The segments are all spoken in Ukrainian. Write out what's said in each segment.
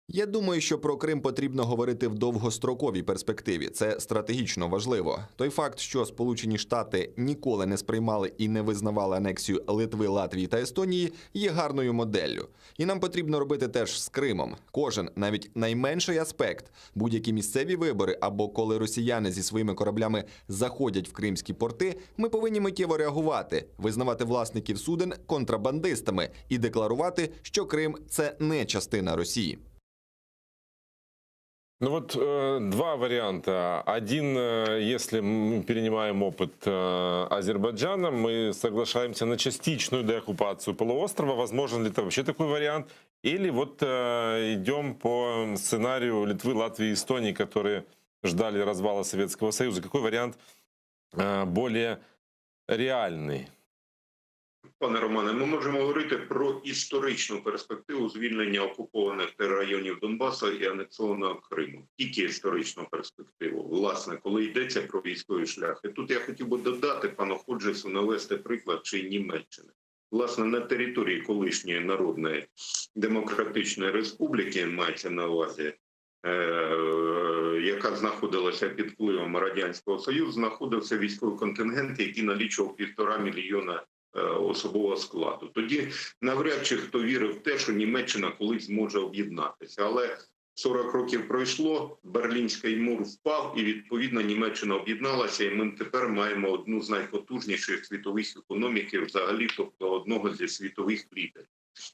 Я думаю, що про Крим потрібно говорити в довгостроковій перспективі. Це стратегічно важливо. Той факт, що Сполучені Штати ніколи не сприймали і не визнавали анексію Литви, Латвії та Естонії, є гарною моделлю. І нам потрібно робити теж з Кримом. Кожен, навіть найменший аспект, будь-які місцеві вибори або коли росіяни зі своїми кораблями заходять в кримські порти, ми повинні миттєво реагувати, визнавати власників суден контрабандистами і декларувати, що Крим – це не частина Росії. Ну вот два варианта. Один, если мы перенимаем опыт Азербайджана, мы соглашаемся на частичную деоккупацию полуострова. Возможен ли это вообще такой вариант? Или вот идем по сценарию Литвы, Латвии и Эстонии, которые ждали развала Советского Союза. Какой вариант более реальный? Пане Романе, ми можемо говорити про історичну перспективу звільнення окупованих районів Донбасу і анексованого Криму. Тільки історичну перспективу, власне, коли йдеться про військові шляхи. Тут я хотів би додати пану Ходжесу навести приклад чи Німеччини. Власне, на території колишньої Народної Демократичної Республіки, мається на увазі, яка знаходилася під впливом Радянського Союзу, знаходився військовий контингент, який налічував 1,5 мільйона особового складу. Тоді навряд чи хто вірив в те, що Німеччина колись зможе об'єднатися. Але 40 років пройшло, Берлінський мур впав, і відповідно Німеччина об'єдналася, і ми тепер маємо одну з найпотужніших світових економік взагалі, тобто одного зі світових лідерів.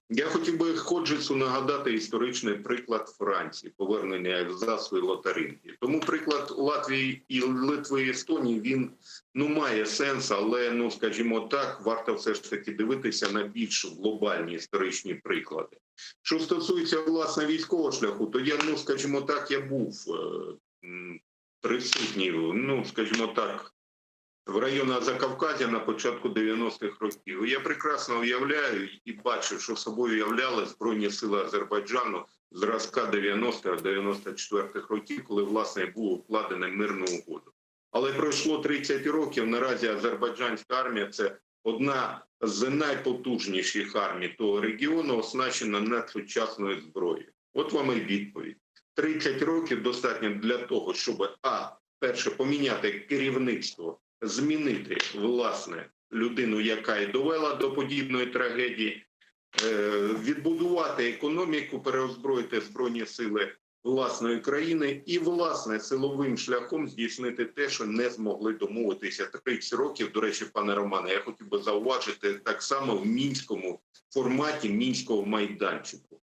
Я хотів би Ходжесу нагадати історичний приклад Франції, повернення Ельзасу і Лотарингії. Тому приклад Латвії і Литви і Естонії, він має сенс, але, скажімо так, варто все ж таки дивитися на більш глобальні історичні приклади. Що стосується, власне, військового шляху, то я, скажімо так, я був присутній, скажімо так, в районах Закавказя на початку 90-х років. Я прекрасно уявляю і бачив, що собою являли Збройні сили Азербайджану зразка 90-94-х років, коли, власне, було укладено мирну угоду. Але пройшло 30 років, наразі азербайджанська армія – це одна з найпотужніших армій того регіону, оснащена надсучасною зброєю. От вам і відповідь. 30 років достатньо для того, щоб, перше, поміняти керівництво, змінити, власне, людину, яка і довела до подібної трагедії, відбудувати економіку, переозброїти Збройні сили власної країни і, власне, силовим шляхом здійснити те, що не змогли домовитися 30 років. До речі, пане Романе, я хотів би зауважити так само в мінському форматі, мінського майданчику.